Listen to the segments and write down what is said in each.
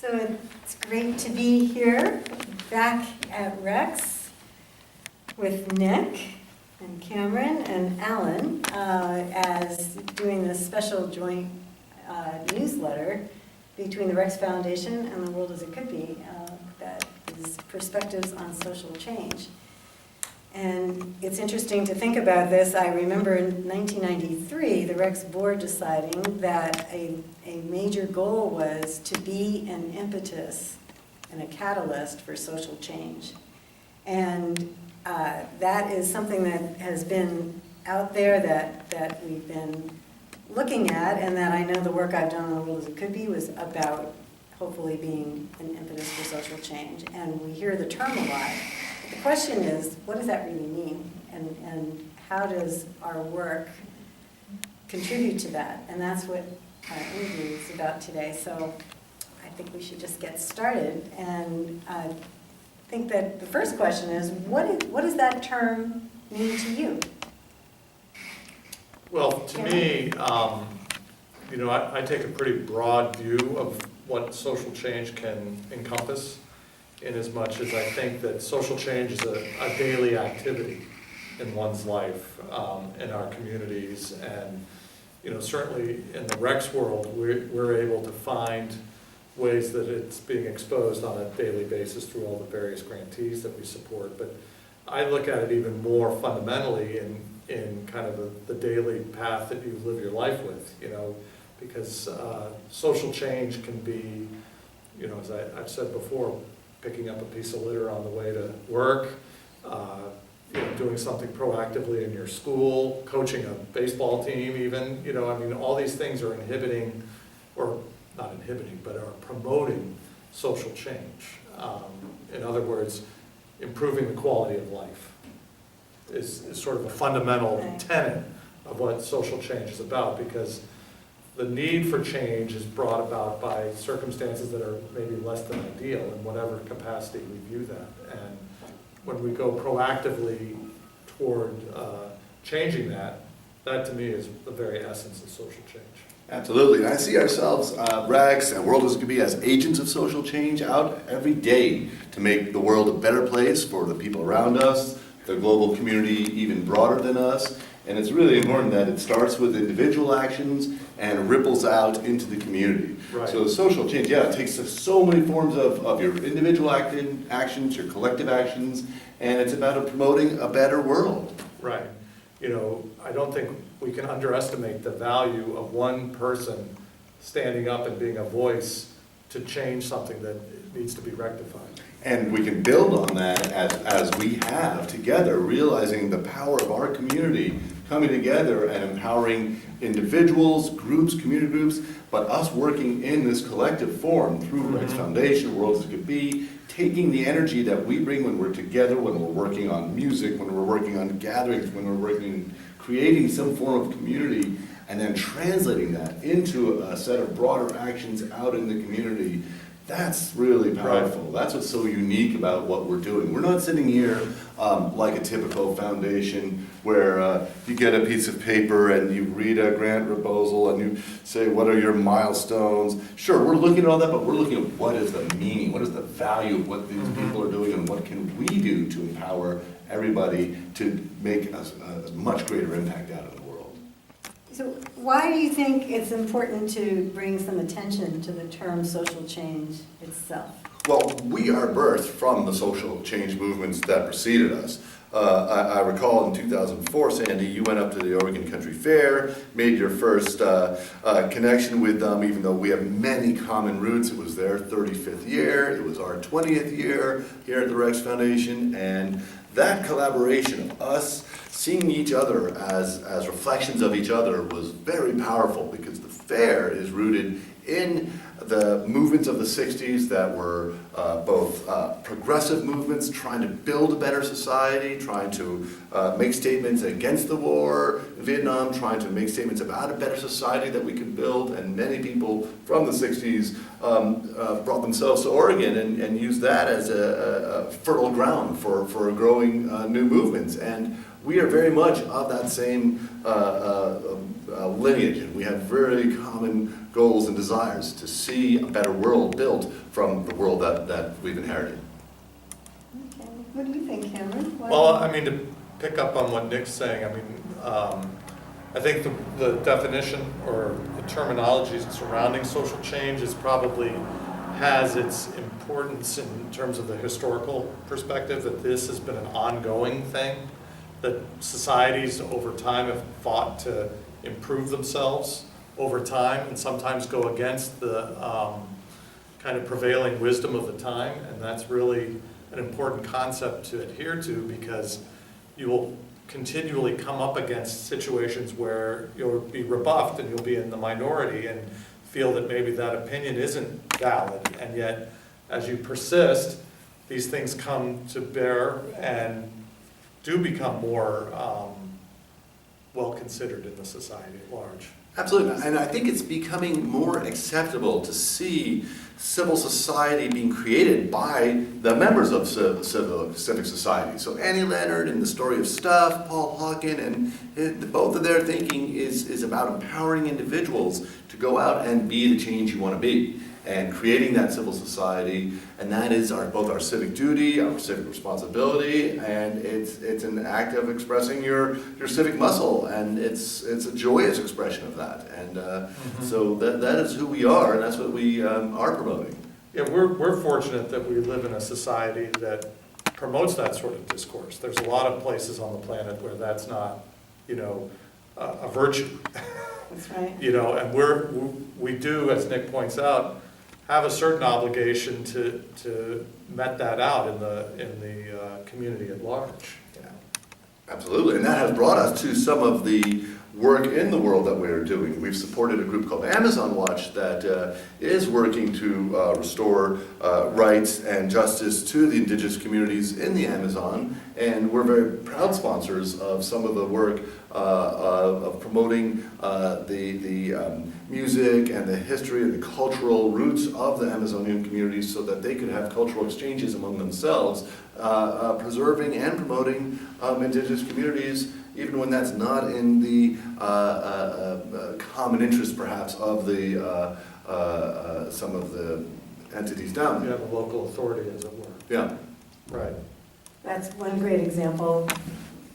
So it's great to be here, back at Rex with Nick and Cameron and Alan as doing this special joint newsletter between the Rex Foundation and the World as It Could Be that is Perspectives on Social Change. And it's interesting to think about this. I remember in 1993, the Rex board deciding that a major goal was to be an impetus and a catalyst for social change. And that is something that has been out there that we've been looking at, and that I know the work I've done on the World as It Could Be was about hopefully being an impetus for social change. And we hear the term a lot. The question is, what does that really mean? And how does our work contribute to that? And that's what our interview is about today. So I think we should just get started. And I think that the first question is, what does that term mean to you? Well, to me, I take a pretty broad view of what social change can encompass, in as much as I think that social change is a daily activity in one's life, in our communities, and certainly in the Rex world, we're able to find ways that it's being exposed on a daily basis through all the various grantees that we support. But I look at it even more fundamentally in kind of the daily path that you live your life with, because social change can be, as I've said before, picking up a piece of litter on the way to work, doing something proactively in your school, coaching a baseball team even, all these things are inhibiting, or not inhibiting, but are promoting social change. In other words, improving the quality of life is sort of a fundamental tenet of what social change is about, because the need for change is brought about by circumstances that are maybe less than ideal in whatever capacity we view that. And when we go proactively toward changing that to me is the very essence of social change. Absolutely. And I see ourselves, Rex and World as It Could Be, as agents of social change out every day to make the world a better place for the people around us, the global community even broader than us. And it's really important that it starts with individual actions and ripples out into the community. Right. So social change, it takes so many forms of your individual actions, your collective actions, and it's about promoting a better world. Right. I don't think we can underestimate the value of one person standing up and being a voice to change something that needs to be rectified. And we can build on that as we have together, realizing the power of our community coming together and empowering individuals, groups, community groups, but us working in this collective form through Rex Foundation, World as It Could Be, taking the energy that we bring when we're together, when we're working on music, when we're working on gatherings, when we're working, creating some form of community, and then translating that into a set of broader actions out in the community. That's really powerful. Right. That's what's so unique about what we're doing. We're not sitting here like a typical foundation where you get a piece of paper and you read a grant proposal and you say, what are your milestones? Sure, we're looking at all that, but we're looking at what is the meaning, what is the value of what these people are doing, and what can we do to empower everybody to make a much greater impact out in the world. So why do you think it's important to bring some attention to the term social change itself? Well, we are birthed from the social change movements that preceded us. I recall in 2004, Sandy, you went up to the Oregon Country Fair, made your first connection with them, even though we have many common roots. It was their 35th year, it was our 20th year here at the Rex Foundation, and that collaboration of us seeing each other as reflections of each other was very powerful, because the fair is rooted in the movements of the 60s that were both progressive movements trying to build a better society, trying to make statements against the war in Vietnam, trying to make statements about a better society that we could build, and many people from the 60s brought themselves to Oregon and used that as a fertile ground for growing new movements. And we are very much of that same lineage, and we have very common goals and desires to see a better world built from the world that we've inherited. Okay. What do you think, Cameron? Well, I mean, to pick up on what Nick's saying, I mean, I think the definition or the terminology surrounding social change is probably has its importance in terms of the historical perspective, that this has been an ongoing thing, that societies over time have fought to improve themselves over time and sometimes go against the kind of prevailing wisdom of the time, and that's really an important concept to adhere to, because you will continually come up against situations where you'll be rebuffed and you'll be in the minority and feel that maybe that opinion isn't valid, and yet as you persist, these things come to bear and do become more well considered in the society at large. Absolutely, and I think it's becoming more acceptable to see civil society being created by the members of civic society. So Annie Leonard in The Story of Stuff, Paul Hawken, and both of their thinking is about empowering individuals to go out and be the change you want to be, and creating that civil society, and that is both our civic duty, our civic responsibility, and it's an act of expressing your civic muscle, and it's a joyous expression of that, and so that is who we are, and that's what we are promoting. Yeah, we're fortunate that we live in a society that promotes that sort of discourse. There's a lot of places on the planet where that's not, a virtue. That's right. And we do, as Nick points out, have a certain obligation to met that out in the community at large. Yeah. Absolutely, and that has brought us to some of the work in the world that we're doing. We've supported a group called Amazon Watch that is working to restore rights and justice to the indigenous communities in the Amazon, and we're very proud sponsors of some of the work of promoting the music and the history and the cultural roots of the Amazonian communities, so that they could have cultural exchanges among themselves, preserving and promoting indigenous communities, even when that's not in the common interest, perhaps, of the some of the entities down You there. have a local authority, as it were. Yeah. Right. That's one great example.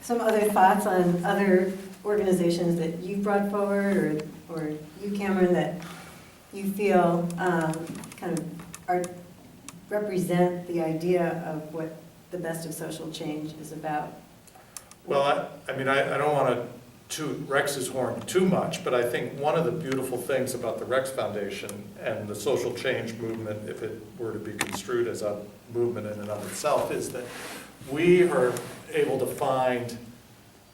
Some other thoughts on other organizations that you brought forward, or you, Cameron, that you feel kind of represent the idea of what the best of social change is about? Well, I mean, I don't want to toot Rex's horn too much, but I think one of the beautiful things about the Rex Foundation and the social change movement, if it were to be construed as a movement in and of itself, is that we are able to find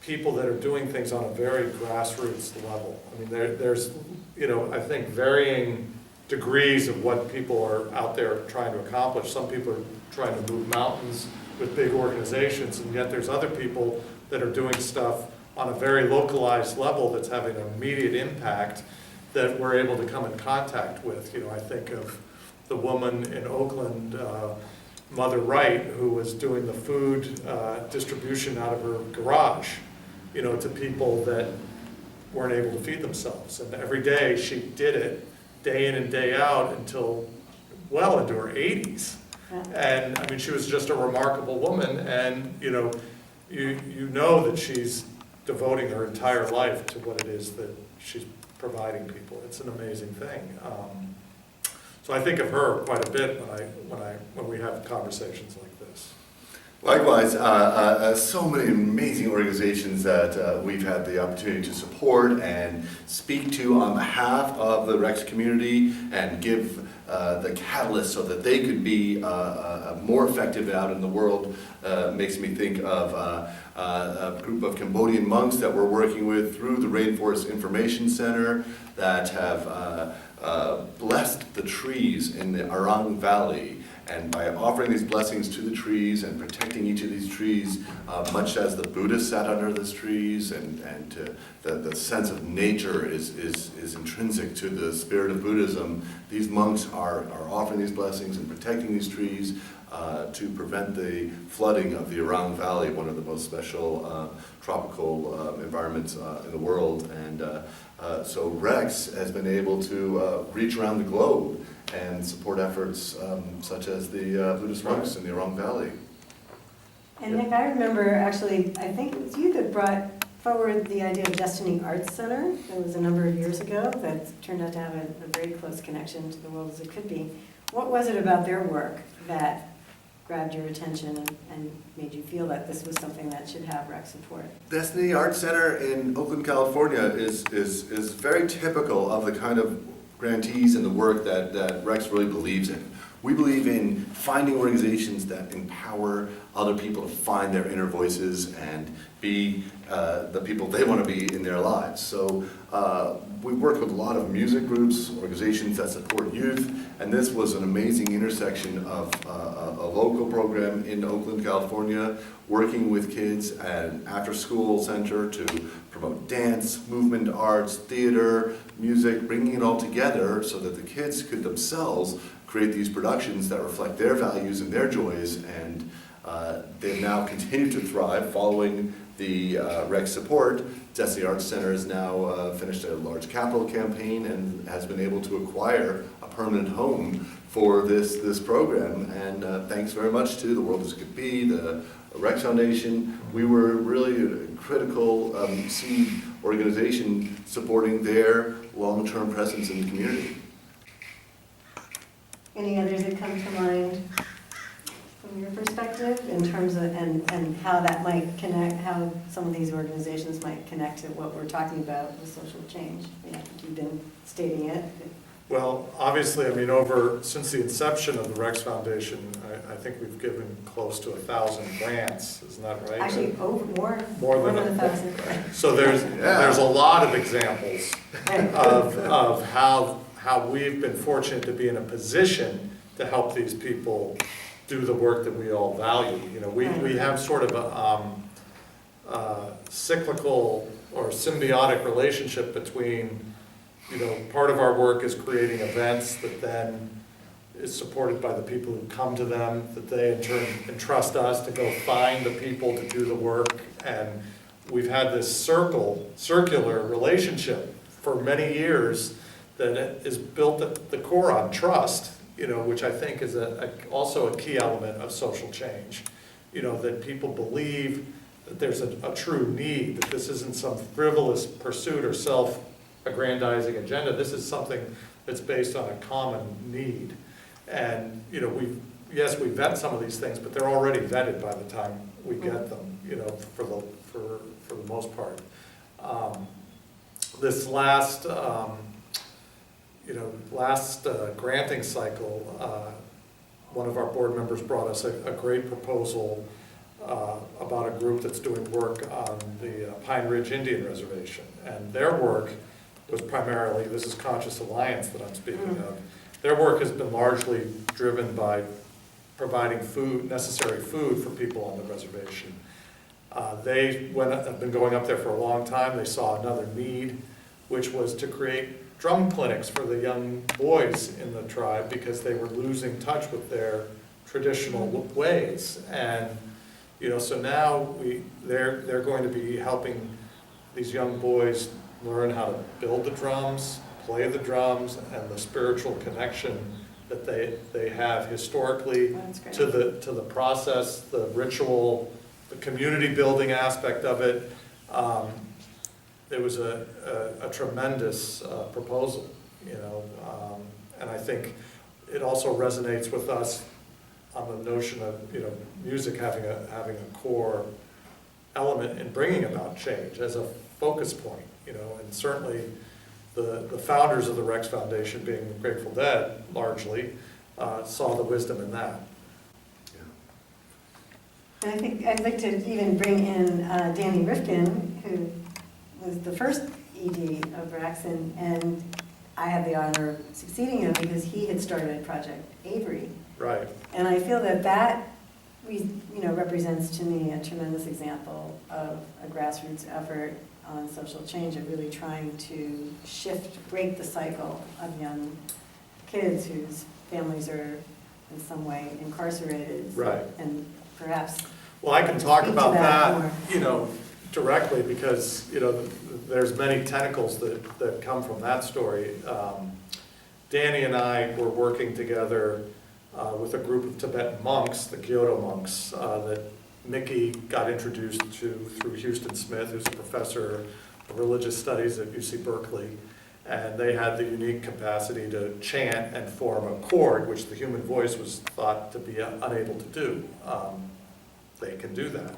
people that are doing things on a very grassroots level. I mean, there's, I think varying degrees of what people are out there trying to accomplish. Some people are trying to move mountains with big organizations, and yet there's other people that are doing stuff on a very localized level that's having an immediate impact that we're able to come in contact with. I think of the woman in Oakland, Mother Wright, who was doing the food distribution out of her garage, to people that weren't able to feed themselves. And every day she did it, day in and day out, until well into her 80s. Yeah. And I mean, she was just a remarkable woman, and you know that she's devoting her entire life to what it is that she's providing people. It's an amazing thing. So I think of her quite a bit when we have conversations like this. Likewise, so many amazing organizations that we've had the opportunity to support and speak to on behalf of the Rex community and give the catalyst so that they could be more effective out in the world. Makes me think of a group of Cambodian monks that we're working with through the Rainforest Information Center that have blessed the trees in the Arang Valley And by offering these blessings to the trees and protecting each of these trees, much as the Buddha sat under these trees, and the sense of nature is intrinsic to the spirit of Buddhism, these monks are offering these blessings and protecting these trees to prevent the flooding of the Orang Valley, one of the most special tropical environments in the world. And so Rex has been able to reach around the globe and support efforts such as the Buddhist monks in the Orang Valley. And Nick, I remember actually, I think it was you that brought forward the idea of Destiny Arts Center. That was a number of years ago that turned out to have a very close connection to the world as it could be. What was it about their work that grabbed your attention and made you feel that this was something that should have rec support? Destiny Arts Center in Oakland, California is very typical of the kind of grantees and the work that Rex really believes in. We believe in finding organizations that empower other people to find their inner voices and be the people they want to be in their lives. So we worked with a lot of music groups, organizations that support youth, and this was an amazing intersection of a local program in Oakland, California, working with kids at an after-school center to promote dance, movement arts, theater, music, bringing it all together so that the kids could themselves create these productions that reflect their values and their joys, and they've now continued to thrive following the rec support. Destiny Arts Center has now finished a large capital campaign and has been able to acquire a permanent home for this program. And thanks very much to the World as It Could Be, the Rex Foundation. We were really a critical seed organization supporting their long-term presence in the community. Any others that come to mind from your perspective in terms of, and how that might connect, how some of these organizations might connect to what we're talking about with social change? Yeah, you've been stating it. Well, obviously, I mean, since the inception of the Rex Foundation, I think we've given close to 1,000 grants, isn't that right? Actually, more than 1,000. So there's a lot of examples of how we've been fortunate to be in a position to help these people do the work that we all value. You know, we have sort of a cyclical or symbiotic relationship between, you know, part of our work is creating events that then is supported by the people who come to them, that they in turn entrust us to go find the people to do the work. And we've had this circular relationship for many years that is built at the core on trust, you know, which I think is also a key element of social change. You know, that people believe that there's a true need, that this isn't some frivolous pursuit or self-aggrandizing agenda. This is something that's based on a common need. And, you know, we vet some of these things, but they're already vetted by the time we get them, you know, for the most part. This last granting cycle, one of our board members brought us a great proposal about a group that's doing work on the Pine Ridge Indian Reservation. And their work was primarily, this is Conscious Alliance that I'm speaking of, their work has been largely driven by providing necessary food for people on the reservation. They have been going up there for a long time. They saw another need, which was to create drum clinics for the young boys in the tribe because they were losing touch with their traditional ways. And, you know, so now they're going to be helping these young boys learn how to build the drums, play the drums, and the spiritual connection that they have historically to the process, the ritual, the community building aspect of it. It was a tremendous proposal, you know, and I think it also resonates with us on the notion of, you know, music having a core element in bringing about change as a focus point, you know, and certainly the founders of the Rex Foundation, being Grateful Dead largely, saw the wisdom in that. And I think I'd like to even bring in Danny Rifkin, who was the first ED of Rex, and I had the honor of succeeding him because he had started Project Avery. Right. And I feel that represents to me a tremendous example of a grassroots effort on social change, of really trying to break the cycle of young kids whose families are in some way incarcerated. Right. And perhaps. Well, I can talk speak to about that that, directly, because, there's many tentacles that come from that story. Danny and I were working together with a group of Tibetan monks, the Kyoto monks, that Mickey got introduced to through Houston Smith, who's a professor of religious studies at UC Berkeley. And they had the unique capacity to chant and form a chord, which the human voice was thought to be unable to do. They can do that.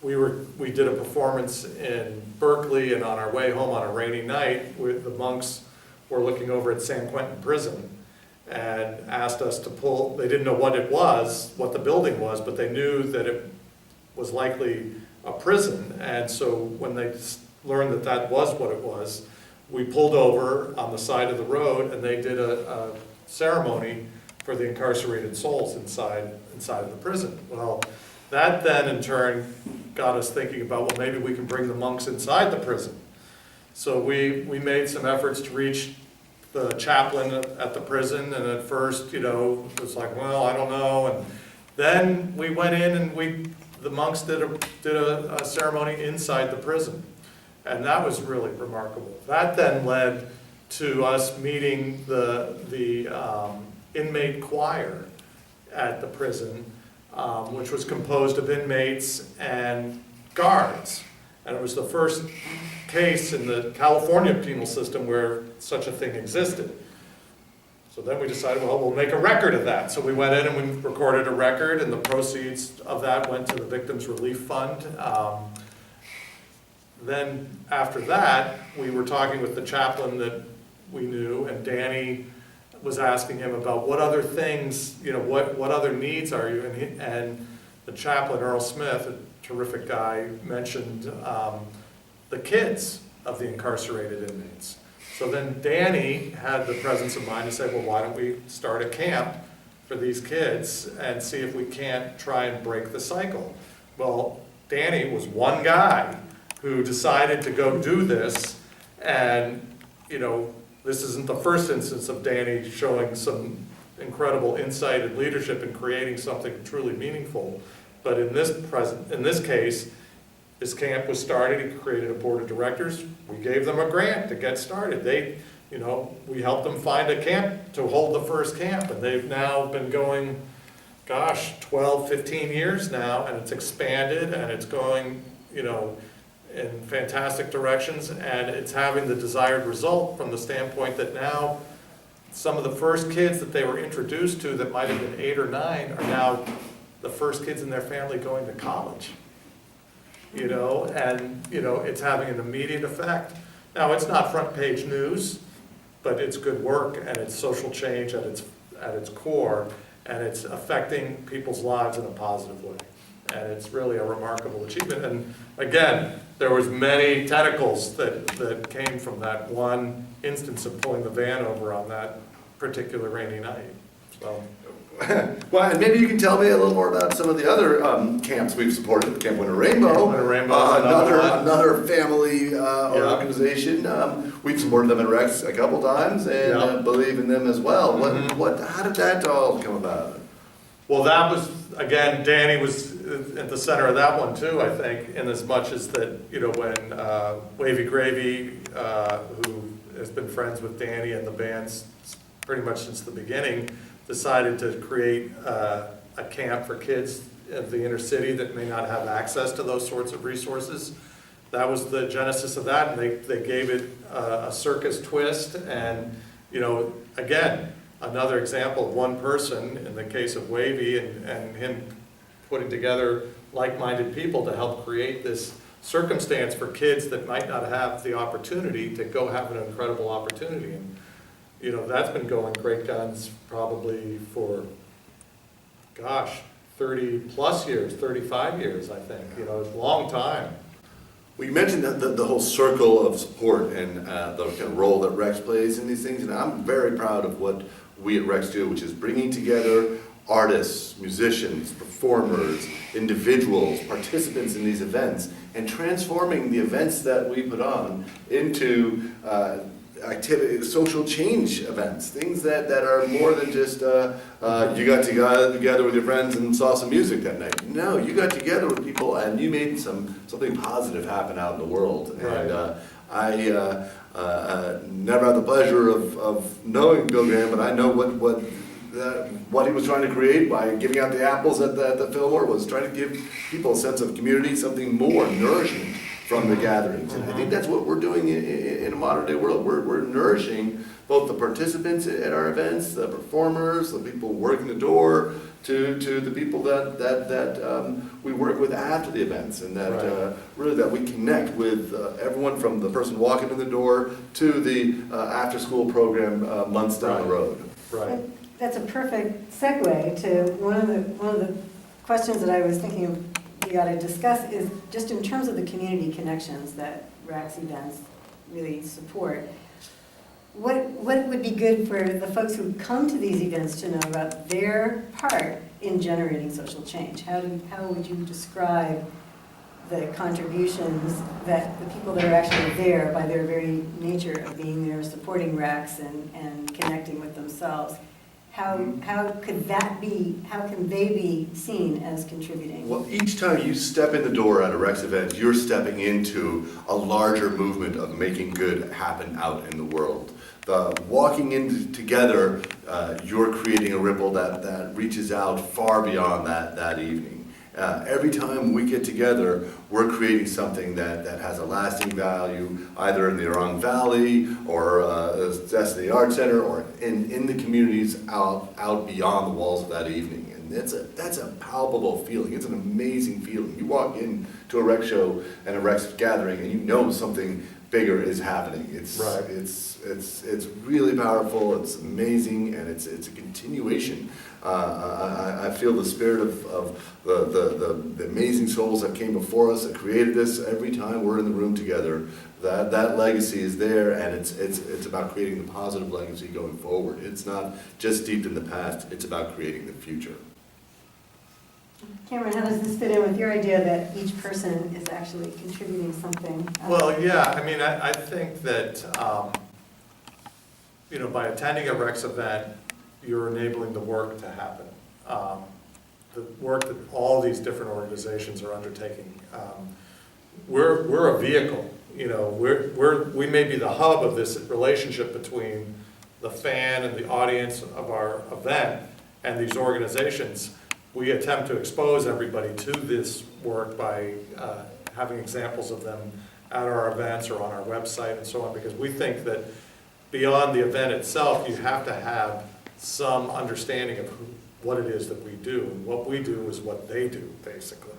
We did a performance in Berkeley, and on our way home on a rainy night, the monks were looking over at San Quentin Prison and asked us to pull. They didn't know what it was, what the building was, but they knew that it was likely a prison. And so when they learned that that was what it was, we pulled over on the side of the road, and they did a ceremony for the incarcerated souls inside of the prison. Well, that then in turn got us thinking about, well, maybe we can bring the monks inside the prison. So we made some efforts to reach the chaplain at the prison, and at first, it was like, well, I don't know. And then we went in, and the monks did a ceremony inside the prison. And that was really remarkable. That then led to us meeting the inmate choir at the prison, which was composed of inmates and guards. And it was the first case in the California penal system where such a thing existed. So then we decided, well, we'll make a record of that. So we went in and we recorded a record, and the proceeds of that went to the Victims Relief Fund. Then after that, we were talking with the chaplain that we knew, and Danny was asking him about what other things, what other needs are you? And the chaplain, Earl Smith, a terrific guy, mentioned the kids of the incarcerated inmates. So then Danny had the presence of mind to say, well, why don't we start a camp for these kids and see if we can't try and break the cycle? Well, Danny was one guy who decided to go do this, and this isn't the first instance of Danny showing some incredible insight and leadership in creating something truly meaningful. But in this case, his camp was started. He created a board of directors. We gave them a grant to get started. We helped them find a camp to hold the first camp, and they've now been going, 12, 15 years now, and it's expanded, and it's going, in fantastic directions, and it's having the desired result from the standpoint that now some of the first kids that they were introduced to that might have been 8 or 9 are now the first kids in their family going to college. It's having an immediate effect. Now, it's not front page news, but it's good work, and it's social change at its core, and it's affecting people's lives in a positive way. And it's really a remarkable achievement. And again, there was many tentacles that came from that one instance of pulling the van over on that particular rainy night. So. Well, and maybe you can tell me a little more about some of the other camps we've supported. Camp Winter Rainbow, Camp Winter Rainbow, another family organization. We've supported them at Rex a couple times, and believe in them as well. How did that all come about? Well, that was, again, Danny was at the center of that one too, I think, in as much as that, when Wavy Gravy, who has been friends with Danny and the bands pretty much since the beginning, decided to create a camp for kids of the inner city that may not have access to those sorts of resources. That was the genesis of that, and they gave it a circus twist, and, again, another example of one person, in the case of Wavy, and him putting together like-minded people to help create this circumstance for kids that might not have the opportunity to go have an incredible opportunity. And, that's been going great guns probably for, 30 plus years, 35 years, I think, a long time. Well, you mentioned the whole circle of support and the kind of role that Rex plays in these things, and I'm very proud of what we at Rex do, which is bringing together artists, musicians, performers, individuals, participants in these events, and transforming the events that we put on into activity, social change events, things that are more than just you got together with your friends and saw some music that night. No, you got together with people and you made something positive happen out in the world. Right. And I never had the pleasure of knowing Bill Graham, but I know what he was trying to create by giving out the apples at the Fillmore was trying to give people a sense of community, something more nourishing from the gatherings. And I think that's what we're doing in a modern day world. We're nourishing both the participants at our events, the performers, the people working the door, to the people that we work with after the events, and that Right. Really that we connect with everyone from the person walking in the door to the after-school program months down the Right. road. Right. That's a perfect segue to one of the questions that I was thinking we ought to discuss is just in terms of the community connections that Rex events really support. What would be good for the folks who come to these events to know about their part in generating social change? How would you describe the contributions that the people that are actually there by their very nature of being there, supporting Rex and connecting with themselves? How can they be seen as contributing? Well, each time you step in the door at a Rex event, you're stepping into a larger movement of making good happen out in the world. Walking in together, you're creating a ripple that reaches out far beyond that evening. Every time we get together, we're creating something that has a lasting value, either in the Orang Valley or Destiny Art Center, or in the communities out beyond the walls of that evening. And that's a palpable feeling. It's an amazing feeling. You walk into a Rex show and a Rex gathering, and you know something bigger is happening. Right. It's really powerful. It's amazing, and it's a continuation. I feel the spirit of the amazing souls that came before us, that created this. Every time we're in the room together, that legacy is there, and it's about creating the positive legacy going forward. It's not just steeped in the past. It's about creating the future. Cameron, how does this fit in with your idea that each person is actually contributing something? Well, yeah, I mean, I think that, by attending a Rex event, you're enabling the work to happen. The work that all these different organizations are undertaking. We're a vehicle, we may be the hub of this relationship between the fan and the audience of our event and these organizations. We attempt to expose everybody to this work by having examples of them at our events or on our website and so on, because we think that beyond the event itself, you have to have some understanding of what it is that we do. And what we do is what they do, basically,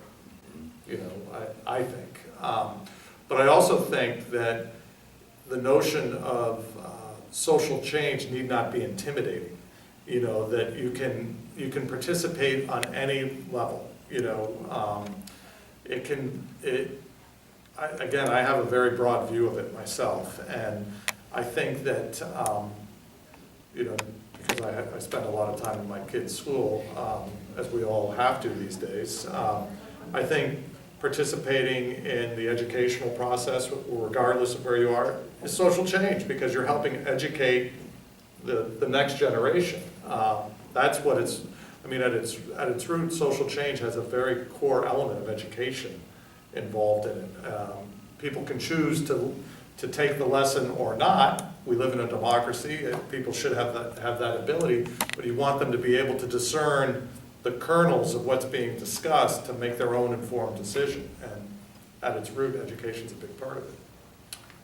I think. But I also think that the notion of social change need not be intimidating. That you can participate on any level. I have a very broad view of it myself, and I think that because I spend a lot of time in my kids' school, as we all have to these days. I think participating in the educational process, regardless of where you are, is social change, because you're helping educate the next generation. That's what it's, at its root, social change has a very core element of education involved in it. People can choose to take the lesson or not. We live in a democracy, and people should have that ability, but you want them to be able to discern the kernels of what's being discussed to make their own informed decision. And at its root, education's a big part of it.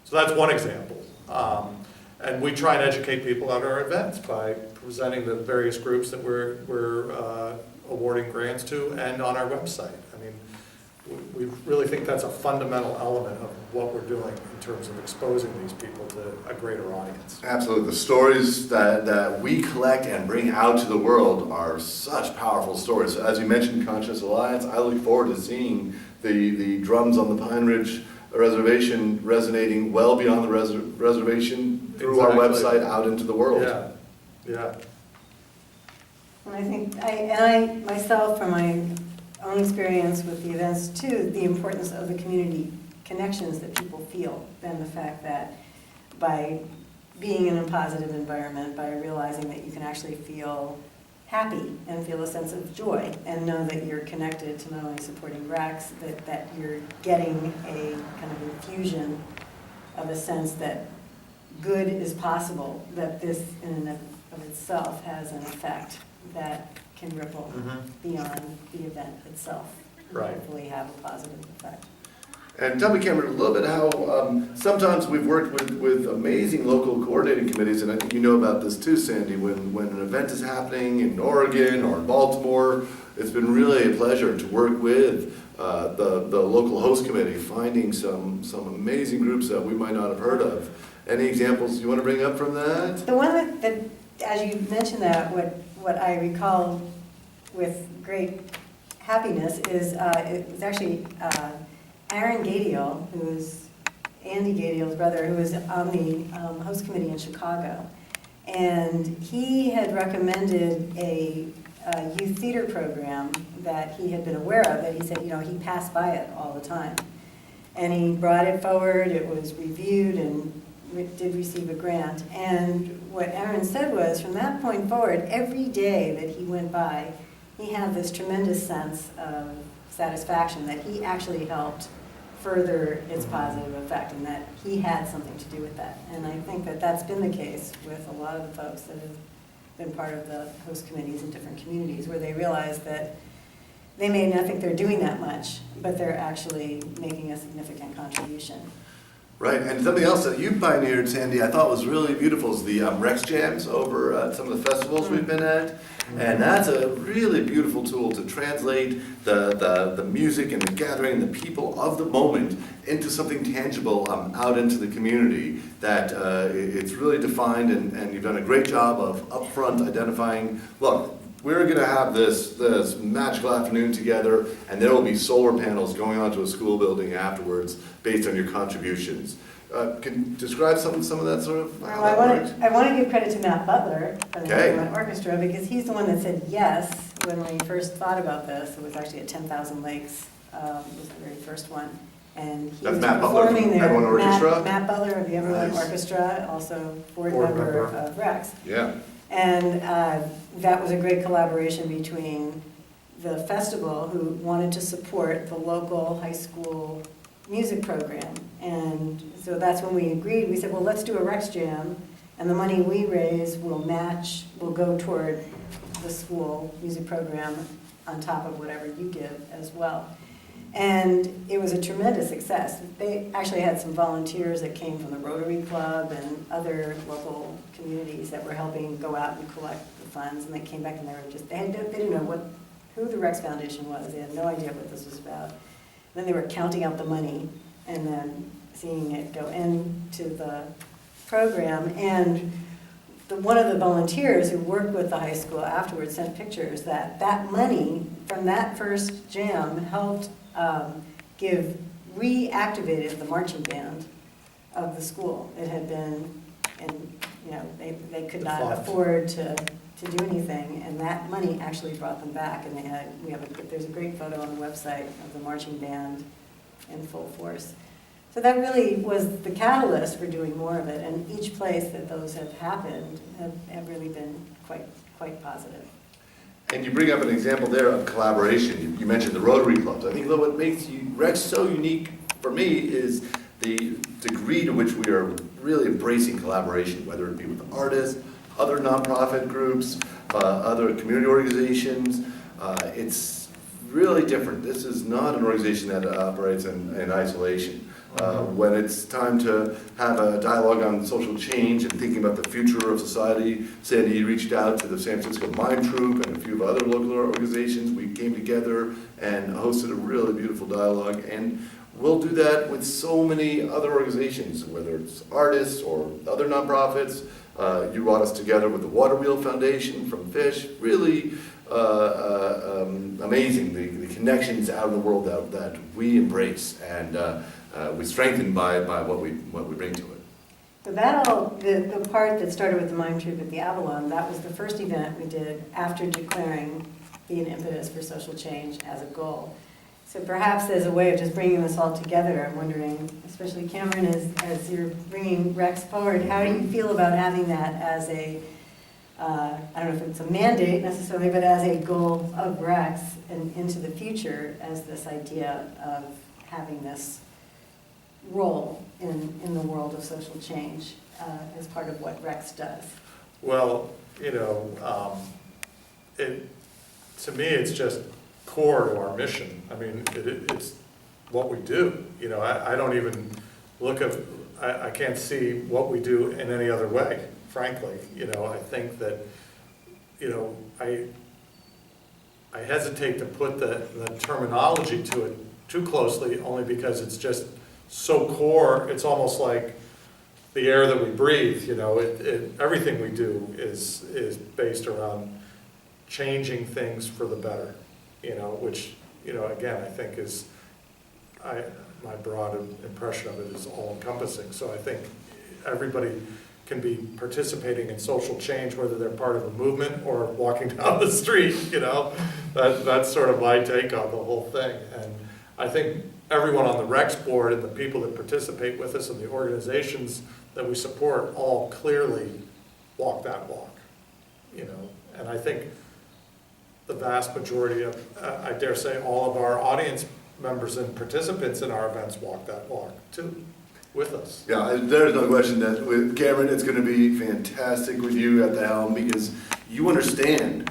So that's one example. And we try and educate people at our events by presenting the various groups that we're awarding grants to, and on our website. We really think that's a fundamental element of what we're doing in terms of exposing these people to a greater audience. Absolutely. The stories that we collect and bring out to the world are such powerful stories. So as you mentioned, Conscious Alliance, I look forward to seeing the drums on the Pine Ridge reservation resonating well beyond the reservation through our Exactly. website out into the world. Yeah, yeah. And I think, I myself, from my own experience with the events too, the importance of the community connections that people feel, and the fact that by being in a positive environment, by realizing that you can actually feel happy and feel a sense of joy and know that you're connected to not only supporting Rex, that you're getting a kind of infusion of a sense that good is possible, that this in and of itself has an effect that can ripple beyond the event itself. And Right. hopefully have a positive effect. And tell me, Cameron, a little bit how sometimes we've worked with amazing local coordinating committees, and I think you know about this too, Sandy, when an event is happening in Oregon or in Baltimore, it's been really a pleasure to work with the local host committee, finding some amazing groups that we might not have heard of. Any examples you want to bring up from that? The one that as you mentioned that, what I recall with great happiness is it was actually Aaron Gadiel, who is Andy Gadiel's brother, who was on the host committee in Chicago. And he had recommended a youth theater program that he had been aware of, that he said, he passed by it all the time. And he brought it forward, it was reviewed, and did receive a grant. And what Aaron said was, from that point forward, every day that he went by, he had this tremendous sense of satisfaction that he actually helped further its positive effect, and that he had something to do with that. And I think that that's been the case with a lot of the folks that have been part of the host committees in different communities, where they realize that they may not think they're doing that much, but they're actually making a significant contribution. Right, and something else that you pioneered, Sandy, I thought was really beautiful is the Rex Jams over at some of the festivals we've been at. And that's a really beautiful tool to translate the music and the gathering and the people of the moment into something tangible out into the community. That it's really defined, and you've done a great job of upfront identifying, look, we're going to have this magical afternoon together, and there will be solar panels going onto a school building afterwards based on your contributions. Can you describe some of that sort of how that works? I want to give credit to Matt Butler from the Okay. Everyone Orchestra, because he's the one that said yes when we first thought about this. It was actually at 10,000 Lakes, was the very first one. And he That's was Matt Butler performing from there. Everyone Orchestra? Matt Butler of the Everyone Nice. Orchestra, also board Board member member. of Rex. Yeah. And that was a great collaboration between the festival, who wanted to support the local high school music program. And so that's when we agreed. We said, well, let's do a Rex Jam, and the money we raise will go toward the school music program on top of whatever you give as well. And it was a tremendous success. They actually had some volunteers that came from the Rotary Club and other local communities that were helping go out and collect the funds, and they came back and they didn't know who the Rex Foundation was. They had no idea what this was about. Then they were counting out the money and then seeing it go into the program. And one of the volunteers who worked with the high school afterwards sent pictures that money from that first jam helped reactivated the marching band of the school. It had been, and they could not afford to do anything, and that money actually brought them back. And there's a great photo on the website of the marching band in full force. So that really was the catalyst for doing more of it, and each place that those have happened have really been quite positive. And you bring up an example there of collaboration. You mentioned the Rotary Clubs. I think what makes Rex so unique for me is the degree to which we are really embracing collaboration, whether it be with artists, other nonprofit groups, other community organizations. It's really different. This is not an organization that operates in isolation. When it's time to have a dialogue on social change and thinking about the future of society, Sandy reached out to the San Francisco Mime Troupe and a few other local organizations. We came together and hosted a really beautiful dialogue, and we'll do that with so many other organizations, whether it's artists or other nonprofits. You brought us together with the Water Wheel Foundation from Fish. Really amazing, the connections out in the world that we embrace. And we're strengthened by what we bring to it. So that all, the part that started with the Mime Troupe at the Avalon, that was the first event we did after declaring the impetus for social change as a goal. So perhaps as a way of just bringing this all together, I'm wondering, especially Cameron, as you're bringing Rex forward, how do you feel about having that as a, I don't know if it's a mandate necessarily, but as a goal of Rex and into the future as this idea of having this role in the world of social change as part of what Rex does? Well, to me, it's just core to our mission. I mean, it's what we do. I don't even look at, I can't see what we do in any other way, frankly. I think that, I hesitate to put the terminology to it too closely, only because it's just so core. It's almost like the air that we breathe. Everything we do is based around changing things for the better, which, again, I think is, my broad impression of it is all-encompassing. So I think everybody can be participating in social change, whether they're part of a movement or walking down the street, That's sort of my take on the whole thing. And I think everyone on the Rex board and the people that participate with us and the organizations that we support all clearly walk that walk, And I think the vast majority of, I dare say, all of our audience members and participants in our events walk that walk too, with us. Yeah, there's no question that with Cameron, it's going to be fantastic with you at the helm, because you understand,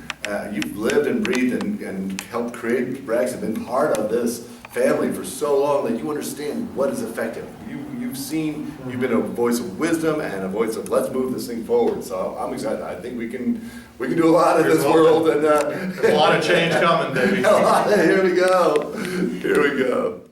you've lived and breathed and helped create Rex and been part of this family for so long that you understand what is effective. You've been a voice of wisdom and a voice of let's move this thing forward. So I'm excited. I think we can do a lot in this world. And there's a lot of change coming, baby. Here we go.